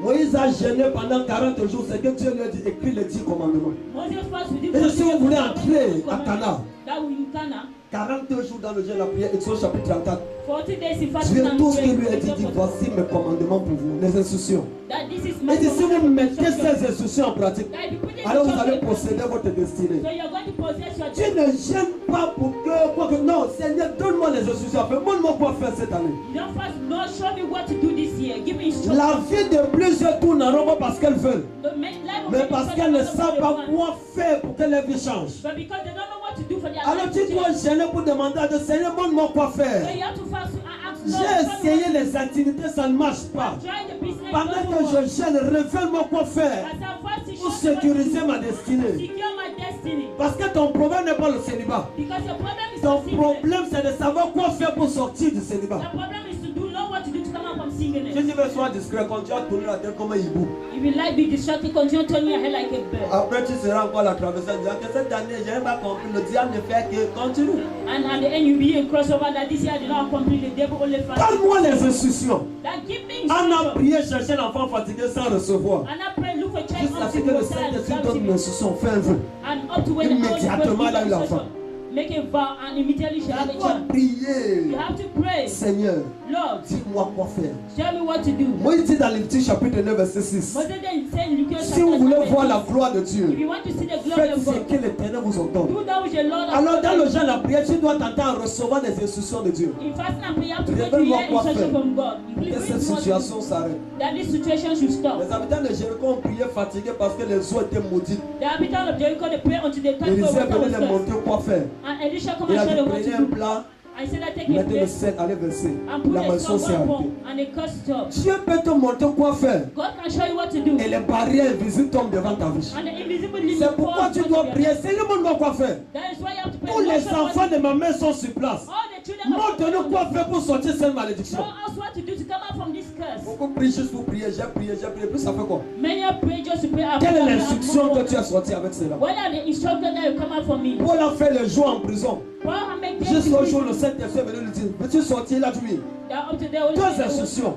Moïse a gêné pendant 40 jours. C'est que Dieu lui a dit écris les 10 commandements. Et si vous voulez entrer à Cana, 40 jours dans le jeûne, la prière, Exode chapitre 34. Dieu, tout ce qu'il lui a dit, voici mes commandements pour vous, les instructions. Et dit, si vous mettez ces instructions en pratique, alors vous allez posséder votre destinée. Dieu ne gêne pas pour que, non, Seigneur, donne-moi les instructions. Montre-moi quoi faire cette année. La vie de plusieurs tourne en rond parce qu'elles veulent. Mais parce qu'elles ne savent pas quoi faire pour que leur vie change. Alors tu dois gêner pour demander à Dieu, Seigneur, montre-moi quoi faire. J'ai essayé les activités, ça ne marche pas. Pendant que je gêne, révèle-moi quoi faire pour sécuriser ma destinée. Parce que ton problème n'est pas le célibat. Ton problème, c'est de savoir quoi faire pour sortir du célibat. Si tu veux sois discret, continue à tourner la tête comme un hibou. Après, tu seras encore la traversée en disant que cette année, je n'ai pas compris. Le diable ne fait que continue. Donne-moi les instructions. On a prié chercher l'enfant fatigué sans recevoir. Jusqu'à ce que le Saint-Esprit donne une instruction, fais un vœu. Immédiatement, là, l'enfant. Make a vow and immediately shall have a child. You have to pray. Seigneur, Lord, dis-moi quoi faire. Tell me what to do. Moi, il dit dans Lévitique chapitre 9, verset 6. Si vous voulez voir la gloire de Dieu, faites ce que l'Éternel vous entend. Alors, dans le jeûne, la prière, tu dois t'entendre recevoir les instructions de Dieu. Révèle-moi quoi faire. Que cette situation s'arrête. Les habitants de Jéricho ont prié fatigués parce que les eaux étaient maudites. Élisée venait de montrer quoi faire. Il a dit prenez un plat, mettez le sel, allez verser. La maison s'est arrêtée. Dieu peut te montrer quoi faire. Et les barrières invisibles tombent devant ta vie. C'est pourquoi tu dois prier. Seigneur, montre-moi quoi faire. Tous les enfants de ma mère sont sur place. Montre-nous quoi faire pour sortir cette malédiction. Beaucoup prient juste pour prier. J'ai prié. Puis ça fait quoi? Quelle est l'instruction que tu as sortie avec cela? Paul a fait le jour en prison. Jusqu'au jour, le Saint-Esprit est venu lui dire, veux-tu sortir là, lui? Deux instructions.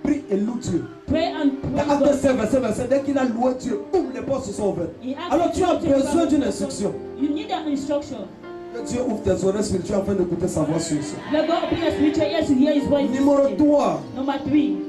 Prie et loue Dieu. Dans Acte 5, verset, dès qu'il a loué Dieu, boum, les portes se sont ouvertes. Alors tu as besoin d'une instruction. Que Dieu ouvre tes oreilles spirituelles afin d'écouter sa voix sur ça. Numéro 3.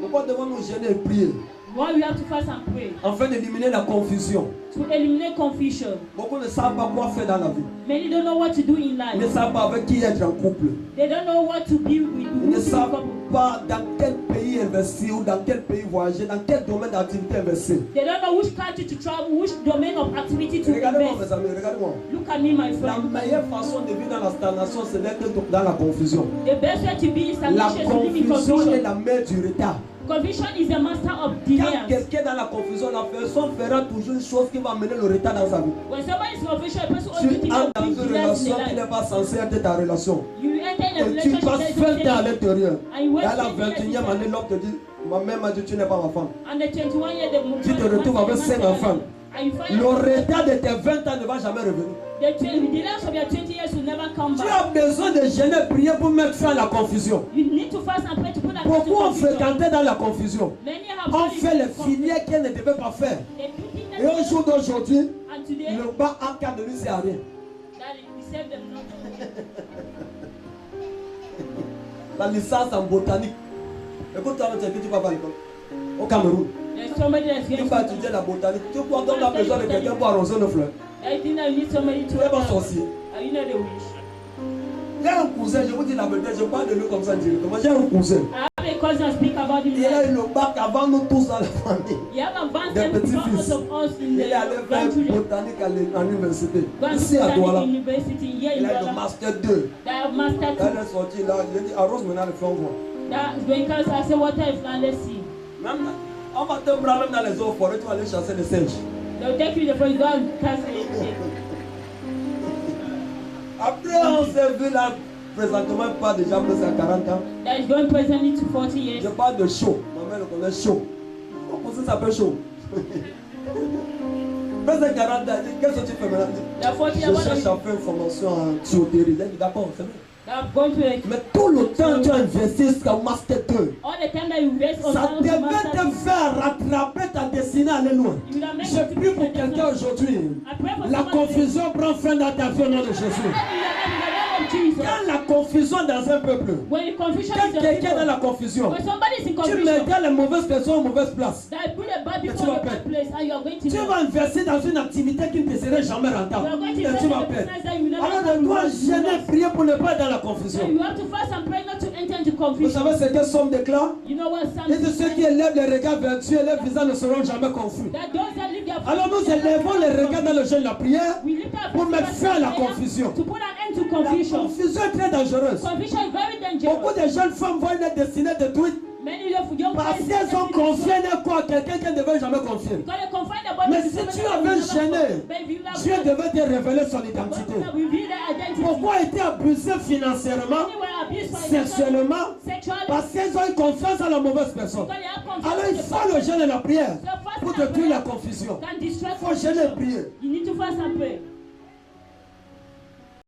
Pourquoi devons-nous gêner et prier? Why we have to fast and pray? Afin d'éliminer la confusion. To eliminate confusion. Beaucoup ne savent pas quoi faire dans la vie. Many don't know what to do in life. Ils ne savent pas avec qui être en couple. They don't know what to be with. Ils ne savent pas dans quel pays investir ou dans quel pays voyager, dans quel domaine d'activité investir. They don't know which country to travel, which domain of activity to Regardez-moi, invest. mes amis, regardez-moi. Look at me, my La friend. meilleure façon de vivre dans la stagnation, c'est d'être dans la confusion. The best way to be in La stagnation is to live in confusion est confusion. la mère du retard. Confusion is the master of Quand delay. quelqu'un est dans la confusion, la personne fera toujours une chose qui va amener le retard dans sa vie. When someone is confusion, a person always Tu thinks entres of dans things une to last in relation qui life. n'est pas censée être ta relation. You enter in a Et tu relationship passes that is 20 ans à not l'intérieur. and you Et wait à la 20 years 21e année, l'homme te dit, ma mère m'a dit, tu n'es pas ma femme. and the 21 years the Tu te retrouves avec 5 enfants. and you find Le retard de tes 20 ans ne va jamais revenir. the delay of your 20 years will never come Tu back. as besoin de gêner et prier pour mettre fin à la confusion. You need to fast and pray to put an end to Beaucoup ont confusion. fréquenté dans la confusion. Many have On fallen fait les into filières qu'elles ne devaient pas faire. They put in Et au jour d'aujourd'hui, and today le bas en cas de lui, c'est à rien. that we save them not. La licence en botanique. Écoute, toi, tu vas pas à l'école. Au Cameroun. There's somebody that's Tu going vas to étudier la botanique. Tu crois qu'on a besoin de quelqu'un pour arroser nos fleurs. I think that you need somebody to Tu n'es pas sorcier. Are you not a witch? Il y a un cousin, je vous dis la vérité, je parle de lui comme ça directement. J'ai un cousin. I have a cousin speak about him. Il a eu le bac avant nous tous dans la famille. You have advanced Des them petits-fils. because of us in Il est allé the faire grandchildren. botanique à l'université. Going to Ici à Douala. University here in Il a eu le Douala. master 2. They have mastered Quand il est sorti là, il a dit arrose maintenant le flanc. that because I say water is not let's see. Même, on va te prendre même dans les eaux forêts, tu vas aller chasser les singes. They'll take you the first go and cast it. Après, on s'est vu là, présentement, pas déjà plus à 40 ans. That is going presently to 40 years. Je parle de chaud. Ma mère le connaît chaud. Comment ça s'appelle chaud? Plus de 40 ans, qu'est-ce que tu fais maintenant? Je cherche à faire une formation en tuyauterie. D'accord, c'est bien. I'm going to Mais tout le temps tu as investi jusqu'au master 2. all the time that you waste on Ça time to devait master te faire attraper ta destinée, aller loin. Je prie pour quelqu'un aujourd'hui. La confusion prend fin dans ta vie au nom de Jésus. Quand la confusion dans un peuple, quand quelqu'un est dans la confusion, tu mets les mauvaises personnes aux mauvaises places. Tu vas investir dans une activité qui ne te serait jamais rentable. Et tu vas perdre. Alors tu dois gêner, prier pour ne pas être dans la confusion. Vous savez ce que Somme déclare? Et de ceux qui élèvent les regards vers Dieu, leurs visages ne seront jamais confus. Alors nous élevons les regards dans le jeûne de la prière pour mettre fin à la confusion. La confusion est très dangereuse. Beaucoup de jeunes femmes voient une destinée détruite parce qu'elles ont confié à quelqu'un qu'elles ne devaient jamais confier. Mais si tu avais gêné, Dieu devait te révéler son identité. Pourquoi été abusé financièrement, sexuellement? Parce qu'elles ont une confiance à la mauvaise personne. Alors il faut le jeûne et la prière pour détruire la confusion. Il faut gêner et prier.